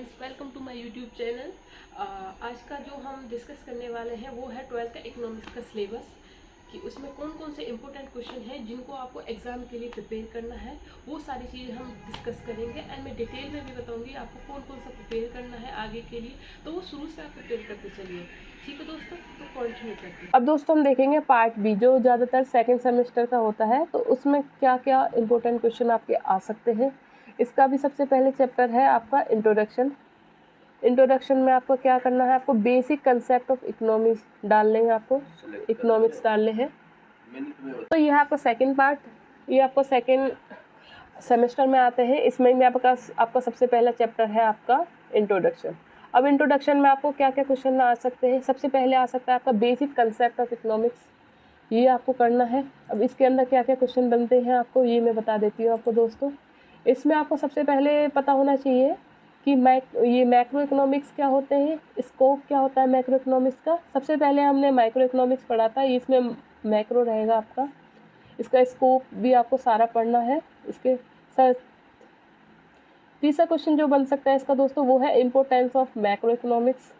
Friends, welcome to my YouTube channel. आज का जो हम डिस्कस करने वाले हैं वो है 12th का इकोनॉमिक्स का सिलेबस, कि उसमें कौन कौन से इंपॉर्टेंट क्वेश्चन हैं जिनको आपको एग्जाम के लिए प्रिपेयर करना है। वो सारी चीज़ें हम डिस्कस करेंगे एंड मैं डिटेल में भी बताऊंगी आपको कौन कौन सा प्रिपेयर करना है आगे के लिए। तो वो शुरू से आप प्रिपेयर करते चलिए, ठीक है दोस्तों। तो कंटिन्यू करते हैं। अब दोस्तों हम देखेंगे पार्ट बी, जो ज़्यादातर सेकंड सेमेस्टर का होता है। तो उसमें क्या क्या इंपॉर्टेंट क्वेश्चन आपके आ सकते हैं। इसका भी सबसे पहले चैप्टर है आपका इंट्रोडक्शन। इंट्रोडक्शन में आपको क्या करना है, आपको बेसिक कंसेप्ट ऑफ इकोनॉमिक्स डालने हैं, आपको इकोनॉमिक्स डालने हैं। तो यह आपका सेकंड पार्ट, ये आपको सेकंड सेमेस्टर में आते हैं। इसमें भी आपका सबसे पहला चैप्टर है आपका इंट्रोडक्शन। अब इंट्रोडक्शन में आपको क्या क्या क्वेश्चन आ सकते हैं। सबसे पहले आ सकता है आपका बेसिक कंसेप्ट ऑफ इकोनॉमिक्स, ये आपको करना है। अब इसके अंदर क्या क्या क्वेश्चन बनते हैं आपको ये मैं बता देती हूँ आपको दोस्तों। इसमें आपको सबसे पहले पता होना चाहिए कि ये मैक्रो इकोनॉमिक्स क्या होते हैं, स्कोप क्या होता है मैक्रो इकोनॉमिक्स का। सबसे पहले हमने माइक्रो इकोनॉमिक्स पढ़ा था, इसमें मैक्रो रहेगा आपका। इसका स्कोप भी आपको सारा पढ़ना है। इसके साथ तीसरा क्वेश्चन जो बन सकता है इसका दोस्तों वो है importance of macro economics,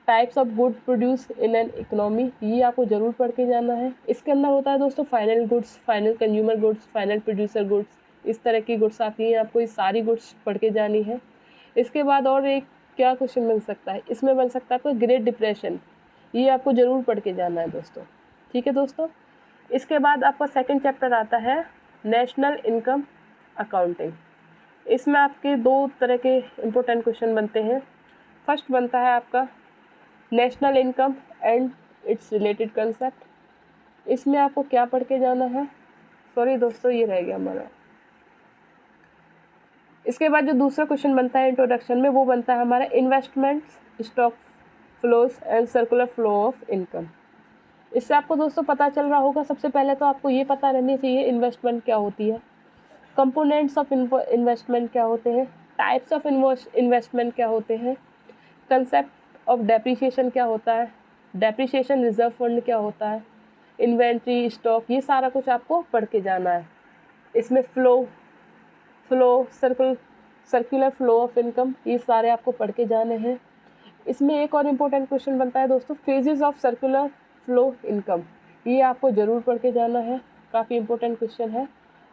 types of good produce in an economy. ये आपको ज़रूर पढ़ के जाना है। इसके अंदर होता है दोस्तों final goods, final consumer goods, final producer goods, इस तरह की गुड्स आती हैं, आपको ये सारी गुड्स पढ़ के जानी है। इसके बाद और एक क्या क्वेश्चन बन सकता है, इसमें बन सकता है आपका ग्रेट डिप्रेशन, ये आपको ज़रूर पढ़ के जाना है दोस्तों, ठीक है दोस्तों। इसके बाद आपका सेकेंड चैप्टर आता है नेशनल इनकम अकाउंटिंग। इसमें आपके दो तरह के इम्पोर्टेंट क्वेश्चन बनते हैं। फर्स्ट बनता है आपका national income and it's related concept. इसमें आपको क्या पढ़ के जाना है, सॉरी दोस्तों ये रह गया हमारा। इसके बाद जो दूसरा क्वेश्चन बनता है इंट्रोडक्शन में वो बनता है हमारा investments, stock flows and circular flow of income. इससे आपको दोस्तों पता चल रहा होगा, सबसे पहले तो आपको ये पता रहनी चाहिए इन्वेस्टमेंट क्या होती है, कंपोनेंट्स ऑफ इन्वेस्टमेंट क्या होते हैं, टाइप्स ऑफ इन्वेस्टमेंट क्या होते हैं, कंसेप्ट ऑफ डेप्रिसिएशन क्या होता है, डेप्रिसिएशन रिजर्व फंड क्या होता है, इन्वेंट्री, स्टॉक, ये सारा कुछ आपको पढ़ के जाना है। इसमें सर्कुलर फ्लो ऑफ इनकम, ये सारे आपको पढ़ के जाने हैं। इसमें एक और इम्पोर्टेंट क्वेश्चन बनता है दोस्तों phases of circular flow income, ये आपको ज़रूर पढ़ के जाना है, काफ़ी इम्पोर्टेंट क्वेश्चन है।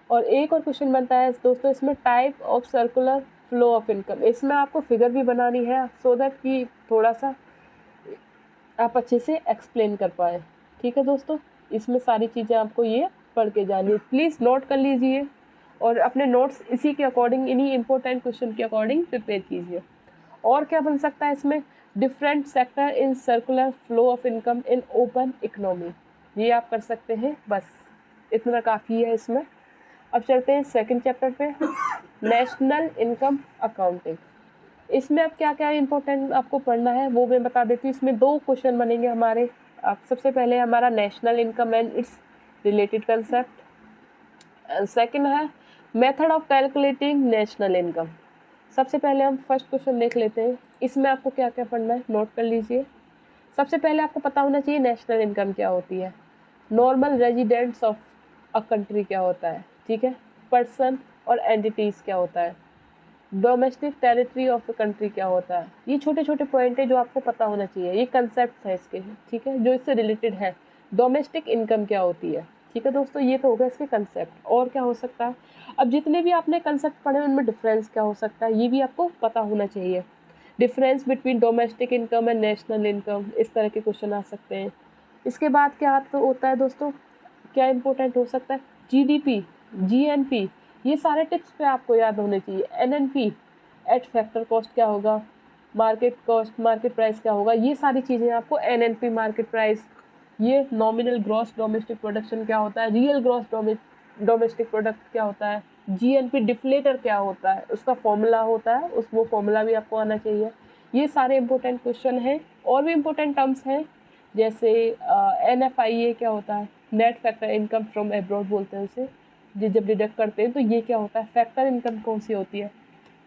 और एक और क्वेश्चन बनता है दोस्तों इसमें type of circular flow of income. इसमें आपको फिगर भी बनानी है सो दैट कि थोड़ा सा आप अच्छे से एक्सप्लेन कर पाए, ठीक है दोस्तों। इसमें सारी चीज़ें आपको ये पढ़ के जानी है, प्लीज़ नोट कर लीजिए और अपने नोट्स इसी के अकॉर्डिंग, इन्हीं इंपॉर्टेंट क्वेश्चन के अकॉर्डिंग प्रिपेयर कीजिए। और क्या बन सकता है इसमें different sector in circular flow of income in open economy, ये आप कर सकते हैं, बस इतना काफ़ी है इसमें। अब चलते हैं सेकंड चैप्टर पे, नेशनल इनकम अकाउंटिंग। इसमें अब क्या क्या इंपॉर्टेंट आपको पढ़ना है वो मैं बता देती हूँ। इसमें दो क्वेश्चन बनेंगे हमारे। अब सबसे पहले हमारा national income and it's related concept, second है method of calculating national income. सबसे पहले हम फर्स्ट क्वेश्चन देख लेते हैं। इसमें आपको क्या क्या पढ़ना है नोट कर लीजिए। सबसे पहले आपको पता होना चाहिए नेशनल इनकम क्या होती है, normal residents of a country क्या होता है, ठीक है, पर्सन और एंटिटीज़ क्या होता है, domestic territory of the country क्या होता है। ये छोटे छोटे पॉइंट है जो आपको पता होना चाहिए, ये कंसेप्ट है इसके, ठीक है, जो इससे रिलेटेड है। डोमेस्टिक इनकम क्या होती है, ठीक है दोस्तों, ये तो होगा इसके कंसेप्ट। और क्या हो सकता है, अब जितने भी आपने कंसेप्ट पढ़े उनमें डिफरेंस क्या हो सकता है ये भी आपको पता होना चाहिए। Difference between domestic income and national income, इस तरह के क्वेश्चन आ सकते हैं। इसके बाद क्या होता है दोस्तों, क्या इंपॉर्टेंट हो सकता है, जीडीपी, जीएनपी, ये सारे टिप्स पे आपको याद होने चाहिए। एनएनपी, एट फैक्टर कॉस्ट क्या होगा, मार्केट कॉस्ट, मार्केट प्राइस क्या होगा, ये सारी चीज़ें आपको एनएनपी, मार्केट प्राइस, ये नॉमिनल ग्रॉस डोमेस्टिक प्रोडक्शन क्या होता है, रियल ग्रॉस डोमेस्टिक प्रोडक्ट क्या होता है, जीएनपी डिफ्लेटर क्या होता है, उसका फॉर्मूला होता है, वो फॉर्मूला भी आपको आना चाहिए। ये सारे इंपॉर्टेंट क्वेश्चन हैं। और भी इंपॉर्टेंट टर्म्स हैं जैसे NFIA क्या होता है, net factor income from abroad बोलते हैं उसे, जब डिडक्ट करते हैं तो ये क्या होता है, फैक्टर इनकम कौन सी होती है,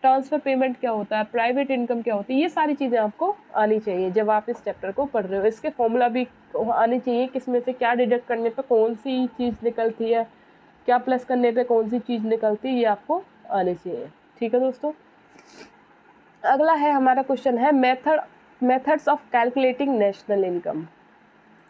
ट्रांसफ़र पेमेंट क्या होता है, प्राइवेट इनकम क्या होती है, ये सारी चीज़ें आपको आनी चाहिए जब आप इस चैप्टर को पढ़ रहे हो। इसके फॉर्मूला भी आनी चाहिए, किसमें से क्या डिडक्ट करने पे कौन सी चीज़ निकलती है, क्या प्लस करने पे कौन सी चीज़ निकलती है, ये आपको आनी चाहिए, ठीक है दोस्तों। अगला है हमारा क्वेश्चन है methods of calculating national income.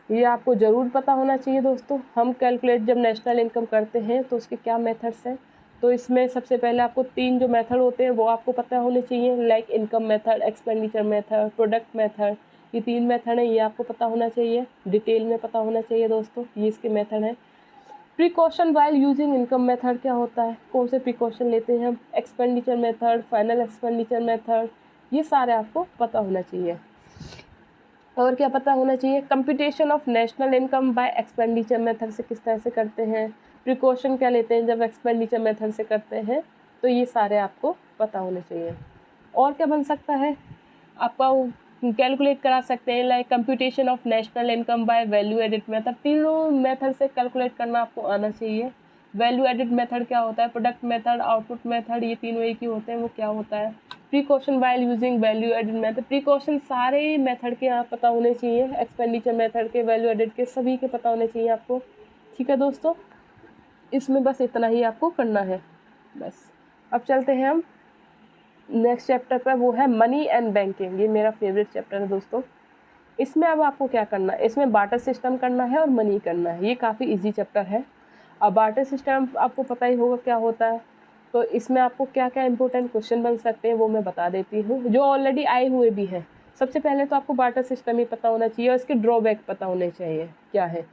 ये आपको ज़रूर पता होना चाहिए दोस्तों। हम कैलकुलेट जब नेशनल इनकम करते हैं तो उसके क्या मेथड्स हैं। तो इसमें सबसे पहले आपको 3 जो मेथड होते हैं वो आपको पता होने चाहिए, like income method, expenditure method, product method. ये 3 मेथड हैं, ये आपको पता होना चाहिए, डिटेल में पता होना चाहिए दोस्तों। ये इसके मेथड हैं। Precaution while using income method क्या होता है, कौन से प्रिकॉशन लेते हैं हम, expenditure method, final expenditure method, ये सारे आपको पता होना चाहिए। और क्या पता होना चाहिए, computation of national income by expenditure method से किस तरह से करते हैं, प्रिकॉशन क्या लेते हैं जब एक्सपेंडिचर मेथड से करते हैं, तो ये सारे आपको पता होने चाहिए। और क्या बन सकता है, आपका कैलकुलेट करा सकते हैं, like computation of national income by value added method. तीनों मेथड से कैलकुलेट करना आपको आना चाहिए। वैल्यू एडिड मेथड क्या होता है, प्रोडक्ट मेथड, आउटपुट मेथड, ये तीनों एक ही होते हैं, वो क्या होता है। Precaution while using value added method, precaution सारे मेथड के आप पता होने चाहिए, एक्सपेंडिचर मेथड के, वैल्यू एडिड के, सभी के पता होने चाहिए आपको। ठीक है दोस्तों, इसमें बस इतना ही आपको करना है बस। अब चलते हैं हम नेक्स्ट चैप्टर पर, वो है मनी एंड बैंकिंग। ये मेरा फेवरेट चैप्टर है दोस्तों। इसमें अब आपको क्या करना है, इसमें बार्टर सिस्टम करना है और मनी करना है। ये काफ़ी इजी चैप्टर है। अब बार्टर सिस्टम आपको पता ही होगा क्या होता है, तो इसमें आपको क्या क्या इंपॉर्टेंट क्वेश्चन बन सकते हैं वो मैं बता देती हूँ, जो ऑलरेडी आए हुए भी हैं। सबसे पहले तो आपको बार्टर सिस्टम ही पता होना चाहिए और इसके ड्रॉबैक पता होने चाहिए क्या है।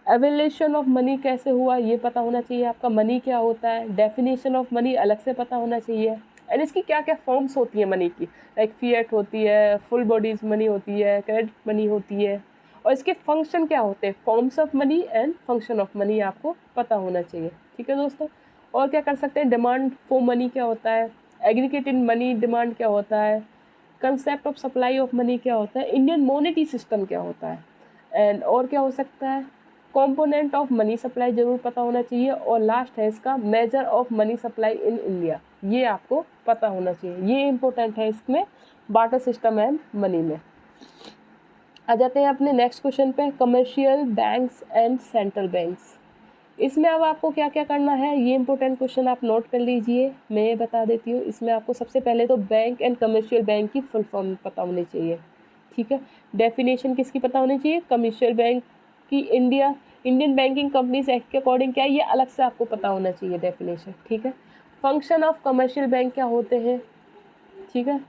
एवेल्यूशन ऑफ मनी कैसे हुआ ये पता होना चाहिए आपका, मनी क्या होता है, डेफिनेशन ऑफ मनी अलग से पता होना चाहिए, एंड इसकी क्या क्या फॉर्म्स होती है मनी की, लाइक फिएट होती है, फुल बॉडीज मनी होती है, क्रेडिट मनी होती है, और इसके फंक्शन क्या होते हैं, forms of money and function of money आपको पता होना चाहिए। ठीक है दोस्तों, और क्या कर सकते हैं, डिमांड फॉर मनी क्या होता है, एग्रीगेटेड मनी डिमांड क्या होता है, concept of supply of money क्या होता है, इंडियन मॉनेटरी सिस्टम क्या होता है, एंड और क्या हो सकता है, कंपोनेंट ऑफ मनी सप्लाई जरूर पता होना चाहिए, और लास्ट है इसका measure of money supply in India, ये आपको पता होना चाहिए। ये इंपॉर्टेंट है इसमें बार्टर सिस्टम एंड मनी में। आ जाते हैं अपने नेक्स्ट क्वेश्चन पे, commercial banks and central banks. इसमें अब आपको क्या क्या करना है, ये इंपॉर्टेंट क्वेश्चन आप नोट कर लीजिए, मैं ये बता देती हूँ। इसमें आपको सबसे पहले तो बैंक एंड कमर्शियल बैंक की फुल फॉर्म पता होनी चाहिए। ठीक है, डेफिनेशन किसकी पता होनी चाहिए, कमर्शियल बैंक की, इंडियन बैंकिंग कंपनीज एक्ट के अकॉर्डिंग क्या है ये अलग से आपको पता होना चाहिए डेफिनेशन। ठीक है, फंक्शन ऑफ कमर्शियल बैंक क्या होते हैं, ठीक है,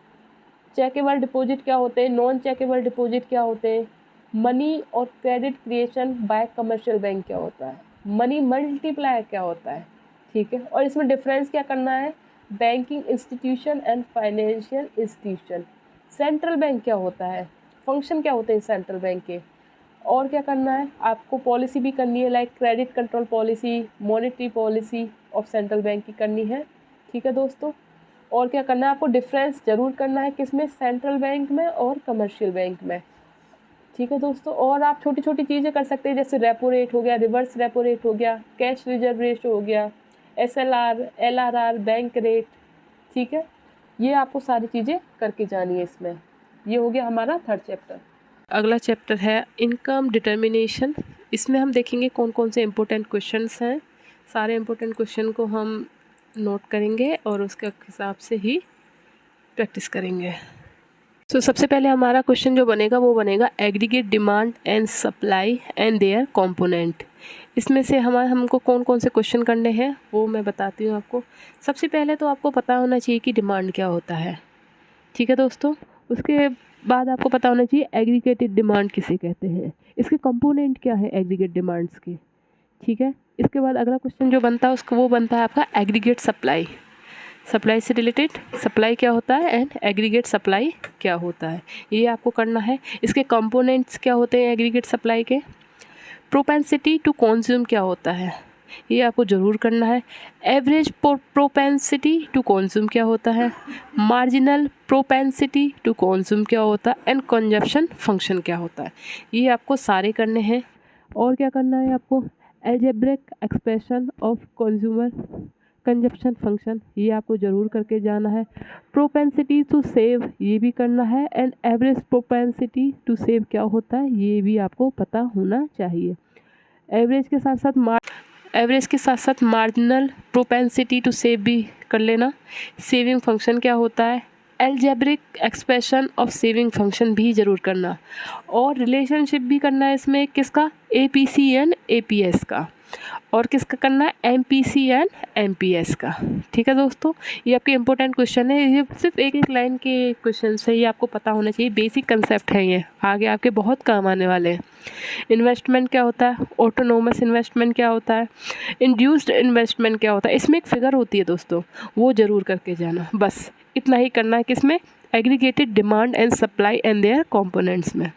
चेकेबल डिपॉजिट क्या होते हैं, नॉन चेकेबल डिपॉजिट क्या होते हैं, मनी और credit creation bye commercial bank क्या होता है, मनी मल्टीप्लायर क्या होता है। ठीक है, और इसमें डिफरेंस क्या करना है, banking institution and financial institution, central bank क्या होता है, फंक्शन क्या होते हैं सेंट्रल बैंक के, और क्या करना है आपको, पॉलिसी भी करनी है, like credit control policy, monetary policy of central bank की करनी है। ठीक है दोस्तों, और क्या करना है आपको, डिफरेंस जरूर करना है किसमें, सेंट्रल बैंक में और कमर्शियल बैंक में। ठीक है दोस्तों, और आप छोटी छोटी चीज़ें कर सकते हैं, जैसे रेपो रेट हो गया, रिवर्स रेपो रेट हो गया, कैश रिजर्व रेशो हो गया, SLR, LRR, बैंक रेट। ठीक है, ये आपको सारी चीज़ें करके जानी है इसमें। ये हो गया हमारा थर्ड चैप्टर। अगला चैप्टर है इनकम डिटर्मिनेशन। इसमें हम देखेंगे कौन कौन से इम्पोर्टेंट क्वेश्चंस हैं। सारे इम्पोर्टेंट क्वेश्चन को हम नोट करेंगे और उसके हिसाब से ही प्रैक्टिस करेंगे। तो सबसे पहले हमारा क्वेश्चन जो बनेगा वो बनेगा aggregate demand and supply and their component. इसमें से हमको कौन कौन से क्वेश्चन करने हैं वो मैं बताती हूँ आपको। सबसे पहले तो आपको पता होना चाहिए कि डिमांड क्या होता है। ठीक है दोस्तों, उसके बाद आपको पता होना चाहिए एग्रीगेटेड डिमांड किसे कहते हैं, इसके कंपोनेंट क्या है एग्रीगेट डिमांड्स के। ठीक है, इसके बाद अगला क्वेश्चन जो बनता है उसको वो बनता है आपका एग्रीगेट सप्लाई। सप्लाई से रिलेटेड सप्लाई क्या होता है एंड एग्रीगेट सप्लाई क्या होता है, ये आपको करना है। इसके कंपोनेंट्स क्या होते हैं एग्रीगेट सप्लाई के। प्रोपेंसिटी टू कंज्यूम क्या होता है, ये आपको ज़रूर करना है। एवरेज प्रोपेंसिटी टू कंज्यूम क्या होता है, मार्जिनल प्रोपेंसिटी टू कंज्यूम क्या होता है, एंड कंजप्शन फंक्शन क्या होता है, ये आपको सारे करने हैं। और क्या करना है आपको, algebraic expression of consumer consumption function, ये आपको ज़रूर करके जाना है। प्रोपेंसिटी टू सेव ये भी करना है, and average propensity to save क्या होता है ये भी आपको पता होना चाहिए। एवरेज के साथ साथ मार्जिनल प्रोपेंसिटी टू सेव भी कर लेना। सेविंग फंक्शन क्या होता है, algebraic expression of saving function भी ज़रूर करना, और रिलेशनशिप भी करना है इसमें किसका, APC एंड APS का, और किसका करना है, MPC एंड MPS का। ठीक है दोस्तों, ये आपके इंपॉर्टेंट क्वेश्चन है, ये सिर्फ एक एक लाइन के क्वेश्चन है, ये आपको पता होना चाहिए, बेसिक कंसेप्ट है, ये आगे आपके बहुत काम आने वाले हैं। इन्वेस्टमेंट क्या होता है, ऑटोनोमस इन्वेस्टमेंट क्या होता है, इंड्यूस्ड इन्वेस्टमेंट क्या होता है, इसमें एक फिगर होती है दोस्तों, वो ज़रूर करके जाना, बस इतना ही करना है किसमें, aggregated demand and supply and there components में।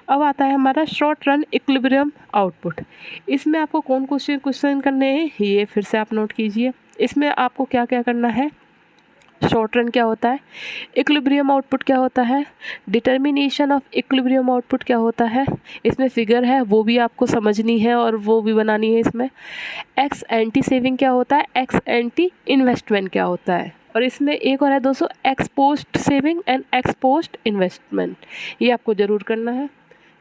अब आता है हमारा शॉर्ट रन इक्विलिब्रियम आउटपुट। इसमें आपको कौन क्वेश्चन करने हैं, ये फिर से आप नोट कीजिए। इसमें आपको क्या क्या करना है, शॉर्ट रन क्या होता है, इक्विलिब्रियम आउटपुट क्या होता है, डिटर्मिनेशन ऑफ इक्विलिब्रियम आउटपुट क्या होता है, इसमें फिगर है वो भी आपको समझनी है और वो भी बनानी है। इसमें एक्स एंटी सेविंग क्या होता है, एक्स एंटी इन्वेस्टमेंट क्या होता है, और इसमें एक और है दोस्तों, x post saving and x post investment, ये आपको ज़रूर करना है।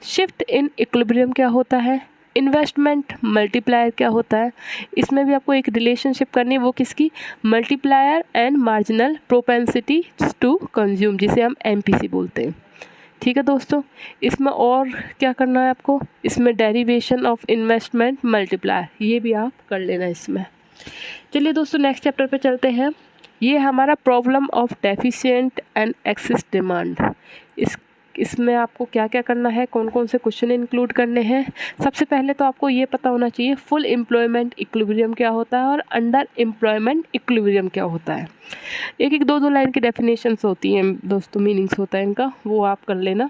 शिफ्ट इन इक्विलिब्रियम क्या होता है, इन्वेस्टमेंट मल्टीप्लायर क्या होता है, इसमें भी आपको एक रिलेशनशिप करनी है, वो किसकी, multiplier and marginal propensity to consume, जिसे हम MPC बोलते हैं। ठीक है दोस्तों, इसमें और क्या करना है आपको, इसमें डेरिवेशन ऑफ इन्वेस्टमेंट मल्टीप्लायर, ये भी आप कर लेना इसमें। चलिए दोस्तों नेक्स्ट चैप्टर पे चलते हैं, ये हमारा problem of deficient and excess demand. इसमें आपको क्या क्या करना है, कौन कौन से क्वेश्चन इंक्लूड करने हैं। सबसे पहले तो आपको ये पता होना चाहिए फुल एम्प्लॉयमेंट इक्विलिब्रियम क्या होता है और अंडर एम्प्लॉयमेंट इक्विलिब्रियम क्या होता है। एक एक दो दो लाइन की डेफिनेशंस होती हैं दोस्तों, मीनिंग्स होता है इनका, वो आप कर लेना।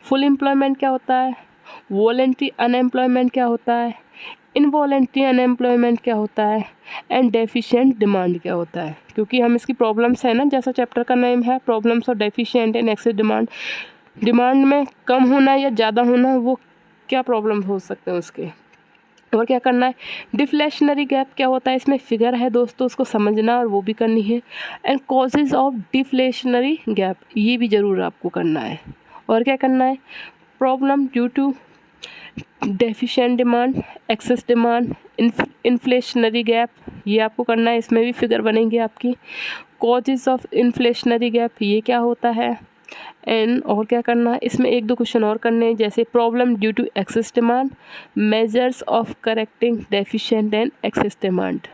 फुल एम्प्लॉयमेंट क्या होता है, वॉलंटरी अनएम्प्लॉयमेंट क्या होता है, इनवॉलंटरी अनएम्प्लॉयमेंट क्या होता है, एंड डेफिशिएंट डिमांड क्या होता है। क्योंकि हम इसकी प्रॉब्लम्स है ना, जैसा चैप्टर का नेम है problems of deficient and excess demand, demand में कम होना या ज़्यादा होना, वो क्या प्रॉब्लम हो सकते हैं उसके, और क्या करना है। डिफ्लेशनरी गैप क्या होता है, इसमें फिगर है दोस्तों, उसको समझना और वो भी करनी है। And causes of deflationary gap, ये भी ज़रूर आपको करना है। और क्या करना है, problem due to deficient demand, excess demand, inflationary gap, ये आपको करना है, इसमें भी फिगर बनेंगी आपकी। कॉजेज़ ऑफ इन्फ्लेशनरी गैप, ये क्या होता है। एंड और क्या करना है, इसमें एक दो क्वेश्चन और करने हैं, जैसे problem due to excess demand, measures of correcting deficient and excess demand.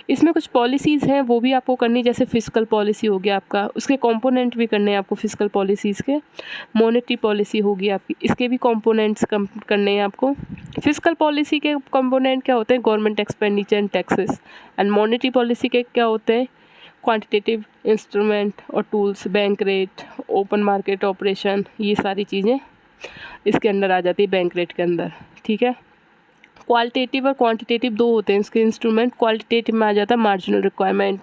इसमें कुछ पॉलिसीज़ हैं वो भी आपको करनी, जैसे फिस्कल पॉलिसी हो गया आपका, उसके कंपोनेंट भी करने हैं आपको फिस्कल पॉलिसीज़ के। मॉनेटरी पॉलिसी होगी आपकी, इसके भी कंपोनेंट्स करने हैं आपको। फिस्कल पॉलिसी के कंपोनेंट क्या होते हैं, government expenditure and taxes. And monetary policy के क्या होते हैं, क्वांटिटेटिव इंस्ट्रूमेंट और tools, bank rate, open market operation, ये सारी चीज़ें इसके अंदर आ जाती है बैंक रेट के अंदर। ठीक है, क्वालिटेटिव और क्वांटिटेटिव दो होते हैं इसके इंस्ट्रूमेंट। क्वालिटेटिव में आ जाता है marginal requirement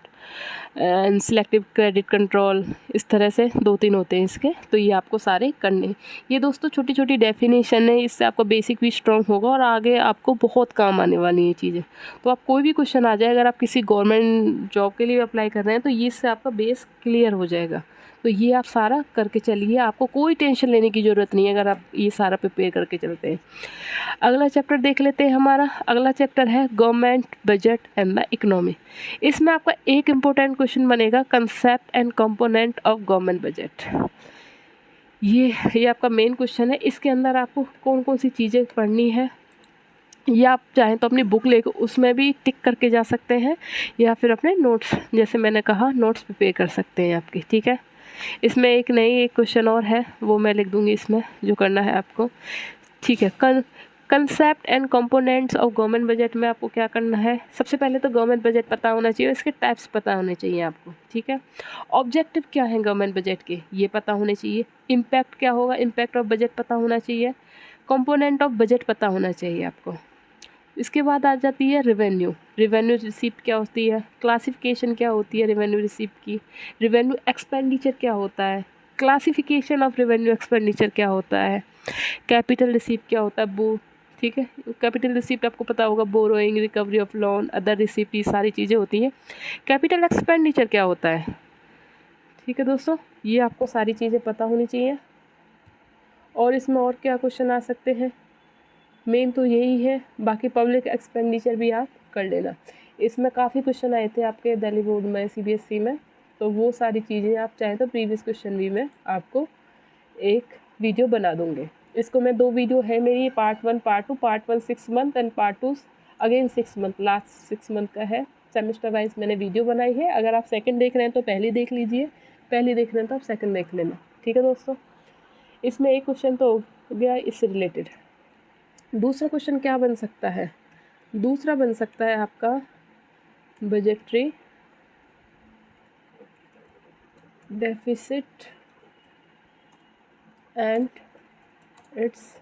and selective credit control, इस तरह से दो तीन होते हैं इसके, तो ये आपको सारे करने। ये दोस्तों छोटी छोटी डेफिनेशन है, इससे आपका बेसिक भी स्ट्रॉन्ग होगा और आगे आपको बहुत काम आने वाली ये चीज़ें। तो आप कोई भी क्वेश्चन आ जाए, अगर आप किसी गवर्नमेंट जॉब के लिए अप्लाई कर रहे हैं, तो ये इससे आपका बेस क्लियर हो जाएगा। तो ये आप सारा करके चलिए, आपको कोई टेंशन लेने की ज़रूरत नहीं है अगर आप ये सारा प्रिपेयर करके चलते हैं। अगला चैप्टर देख लेते हैं हमारा। अगला चैप्टर है government budget and the economy. इसमें आपका एक इम्पोर्टेंट क्वेश्चन बनेगा, concept and component of government budget. ये आपका मेन क्वेश्चन है। इसके अंदर आपको कौन कौन सी चीज़ें पढ़नी है, या आप चाहें तो अपनी बुक लेकर उसमें भी टिक करके जा सकते हैं, या फिर अपने नोट्स, जैसे मैंने कहा, नोट्स प्रिपेयर कर सकते हैं आपकी। ठीक है, इसमें एक क्वेश्चन और है, वो मैं लिख दूंगी इसमें, जो करना है आपको। ठीक है, concept and components of government budget में आपको क्या करना है, सबसे पहले तो गवर्नमेंट बजट पता होना चाहिए, इसके टाइप्स पता होने चाहिए आपको। ठीक है, ऑब्जेक्टिव क्या है गवर्नमेंट बजट के, ये पता होने चाहिए। इम्पैक्ट क्या होगा, इम्पैक्ट ऑफ बजट पता होना चाहिए। कंपोनेंट ऑफ बजट पता होना चाहिए आपको। इसके बाद आ जाती है रेवेन्यू रिसिप्ट क्या होती है, क्लासिफिकेशन क्या होती है रेवेन्यू रिसिप्ट की, रेवेन्यू एक्सपेंडिचर क्या होता है, क्लासिफिकेशन ऑफ रेवेन्यू एक्सपेंडिचर क्या होता है, कैपिटल रिसिप्ट क्या होता है, ठीक है, कैपिटल रिसिप्ट आपको पता होगा, borrowing, recovery of loan, other receipt, ये सारी चीज़ें होती हैं। कैपिटल एक्सपेंडिचर क्या होता है। ठीक है दोस्तों, ये आपको सारी चीज़ें पता होनी चाहिए। और इसमें और क्या क्वेश्चन आ सकते हैं, मेन तो यही है, बाकी पब्लिक एक्सपेंडिचर भी आप कर लेना। इसमें काफ़ी क्वेश्चन आए थे आपके दिल्ली बोर्ड में, CBSE में, तो वो सारी चीज़ें आप चाहें तो प्रीवियस क्वेश्चन भी मैं आपको एक वीडियो बना दूँगी। इसको मैं 2 वीडियो है मेरी, part 1 part 2, part 1 6 month and part 2 again 6 month, last 6 month का है। सेमेस्टर वाइज मैंने वीडियो बनाई है। अगर आप सेकंड देख रहे हैं तो पहली देख लीजिए, पहली देख रहे हैं तो आप सेकंड देख लेना, ठीक है दोस्तों। इसमें एक क्वेश्चन तो हो गया इससे रिलेटेड। दूसरा क्वेश्चन क्या बन सकता है? दूसरा बन सकता है आपका budgetary deficit and it's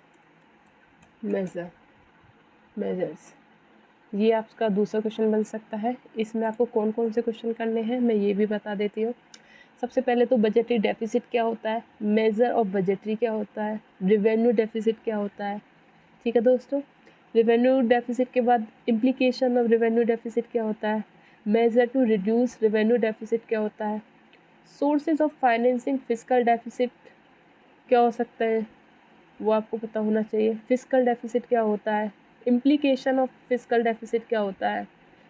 measures. ये आपका दूसरा क्वेश्चन बन सकता है। इसमें आपको कौन कौन से क्वेश्चन करने हैं मैं ये भी बता देती हूँ। सबसे पहले तो बजटरी डेफिसिट क्या होता है, मेजर ऑफ बजटरी क्या होता है, रेवेन्यू डेफिसिट क्या होता है, ठीक है दोस्तों। रेवेन्यू डेफिसिट के बाद इम्प्लीकेशन ऑफ रेवेन्यू डेफिसिट क्या होता है, measure to reduce revenue deficit क्या होता है, sources of financing fiscal deficit क्या हो सकता है वो आपको पता होना चाहिए। फिस्कल डेफिसिट क्या होता है, इम्प्लीकेशन ऑफ फिस्कल डेफिसिट क्या होता है,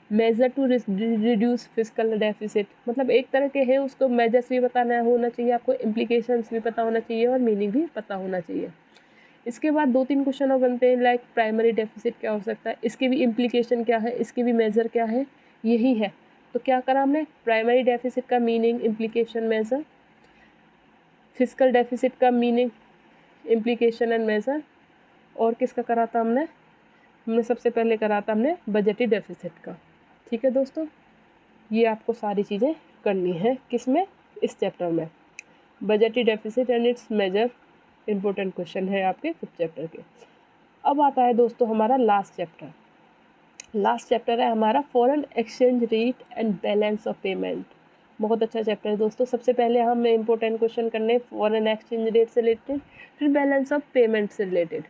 measure to reduce fiscal deficit, मतलब एक तरह के हैं, उसको मेजर्स भी बताना होना चाहिए आपको, इम्प्लीकेशंस भी पता होना चाहिए और मीनिंग भी पता होना चाहिए। इसके बाद 2-3 क्वेश्चन और बनते हैं, लाइक प्राइमरी डेफिसिट क्या हो सकता है, इसके भी इम्प्लीकेशन क्या है, इसके भी मेजर क्या है, यही है। तो क्या करा हमने, प्राइमरी डेफिसिट का meaning, implication, measure, fiscal deficit का मीनिंग, इम्प्लीकेशन एंड मेजर, और किसका करा था हमने सबसे पहले करा था हमने बजटरी डेफिसिट का, ठीक है दोस्तों। ये आपको सारी चीज़ें करनी है किसमें, इस चैप्टर में, budgetary deficit and its measure, important question है आपके 5th चैप्टर के। अब आता है दोस्तों हमारा लास्ट चैप्टर। लास्ट चैप्टर है हमारा foreign exchange rate and balance of payment. बहुत अच्छा चैप्टर है दोस्तों। सबसे पहले हम इम्पोर्टेंट क्वेश्चन करने फॉरेन एक्सचेंज रेट से रिलेटेड, फिर बैलेंस ऑफ पेमेंट से रिलेटेड।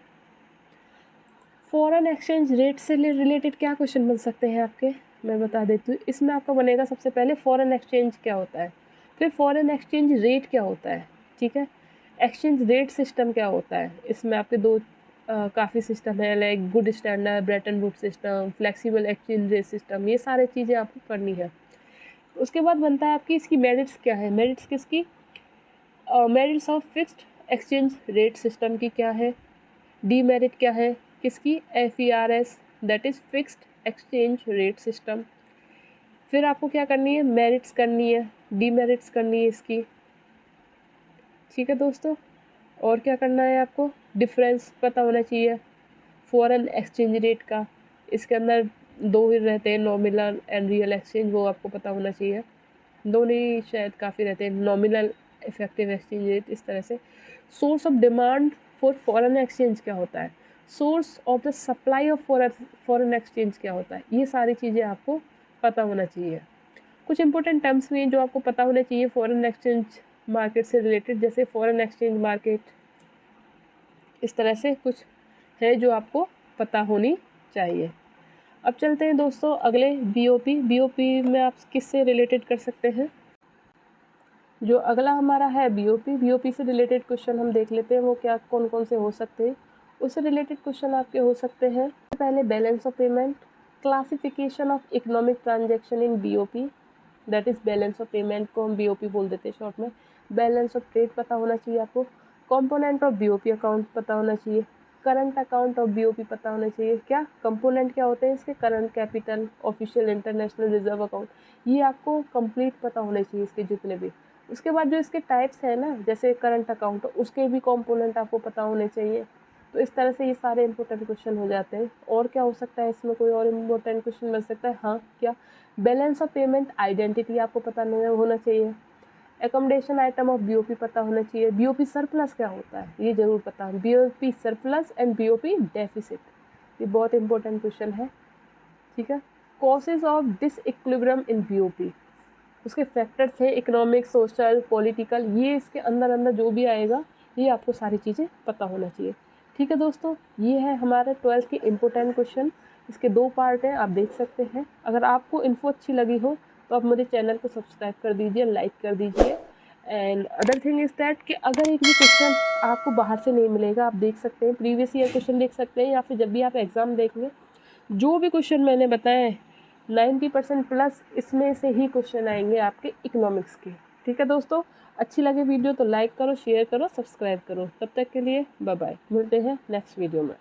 फॉरेन एक्सचेंज रेट से रिलेटेड क्या क्वेश्चन बन सकते हैं आपके, मैं बता देती हूँ। इसमें आपका बनेगा सबसे पहले फॉरेन एक्सचेंज क्या होता है, फिर फॉरेन एक्सचेंज रेट क्या होता है, ठीक है। एक्सचेंज रेट सिस्टम क्या होता है, इसमें आपके दो काफ़ी सिस्टम है, like good standard, Brayton would system, flexible exchange rate system, ये सारी चीज़ें आपको करनी है। उसके बाद बनता है आपकी इसकी मेरिट्स क्या है, मेरिट्स किसकी, merits of fixed exchange rate system की क्या है, डीमेरिट क्या है किसकी, FERS that is fixed exchange rate system. फिर आपको क्या करनी है, मेरिट्स करनी है, डीमेरिट्स करनी है इसकी, ठीक है दोस्तों। और क्या करना है आपको, डिफरेंस पता होना चाहिए फॉरेन एक्सचेंज रेट का। इसके अंदर 2 ही रहते हैं, नॉमिनल एंड रियल एक्सचेंज, वो आपको पता होना चाहिए। 2 नहीं शायद काफ़ी रहते हैं, नॉमिनल, इफेक्टिव एक्सचेंज रेट, इस तरह से। Source of demand for foreign exchange क्या होता है, source of the supply of foreign exchange क्या होता है, ये सारी चीज़ें आपको पता होना चाहिए। कुछ इंपॉर्टेंट टर्म्स भी हैं जो आपको पता होने चाहिए फॉरेन एक्सचेंज मार्केट से रिलेटेड, जैसे फॉरेन एक्सचेंज मार्केट, इस तरह से कुछ है जो आपको पता होनी चाहिए। अब चलते हैं दोस्तों अगले BOP में आप किससे रिलेटेड कर सकते हैं। जो अगला हमारा है BOP से रिलेटेड क्वेश्चन हम देख लेते हैं, वो क्या कौन कौन से हो सकते हैं। उससे रिलेटेड क्वेश्चन आपके हो सकते हैं, पहले balance of payment, classification of economic transaction in BOP, that is balance of payment को हम BOP बोल देते हैं शॉर्ट में। बैलेंस ऑफ ट्रेड पता होना चाहिए आपको, कंपोनेंट ऑफ BOP अकाउंट पता होना चाहिए, करंट अकाउंट ऑफ BOP पता होना चाहिए। क्या कंपोनेंट क्या होते हैं इसके, current capital, official international reserve account, ये आपको कंप्लीट पता होने चाहिए इसके जितने भी। उसके बाद जो इसके टाइप्स हैं ना, जैसे करंट अकाउंट, उसके भी कंपोनेंट आपको पता होने चाहिए। तो इस तरह से ये सारे इंपॉर्टेंट क्वेश्चन हो जाते हैं। और क्या हो सकता है इसमें, कोई और इम्पोर्टेंट क्वेश्चन बन सकता है, हाँ क्या, बैलेंस ऑफ पेमेंट आइडेंटिटी आपको पता नहीं होना चाहिए, एकोमोडेशन आइटम ऑफ BOP पता होना चाहिए, BOP सरप्लस क्या होता है ये जरूर पता है, BOP surplus and BOP deficit, ये बहुत इंपॉर्टेंट क्वेश्चन है, ठीक है। Causes of disequilibrium in BOP, उसके फैक्टर्स हैं इकोनॉमिक, सोशल, पॉलिटिकल, ये इसके अंदर जो भी आएगा ये आपको सारी चीज़ें पता होना चाहिए, ठीक है दोस्तों। ये है हमारे 12th के इम्पोर्टेंट क्वेश्चन, इसके 2 पार्ट हैं, आप देख सकते हैं। अगर आपको इन्फो अच्छी लगी हो तो आप मेरे चैनल को सब्सक्राइब कर दीजिए, लाइक कर दीजिए। And other thing is that कि अगर एक भी क्वेश्चन आपको बाहर से नहीं मिलेगा, आप देख सकते हैं प्रीवियस ईयर क्वेश्चन देख सकते हैं, या फिर जब भी आप एग्ज़ाम देखेंगे जो भी क्वेश्चन मैंने बताए 90% प्लस इसमें से ही क्वेश्चन आएंगे आपके इकोनॉमिक्स के। ठीक है दोस्तों, अच्छी लगे वीडियो तो लाइक करो, शेयर करो, सब्सक्राइब करो। तब तक के लिए बाय बाय, मिलते हैं नेक्स्ट वीडियो में।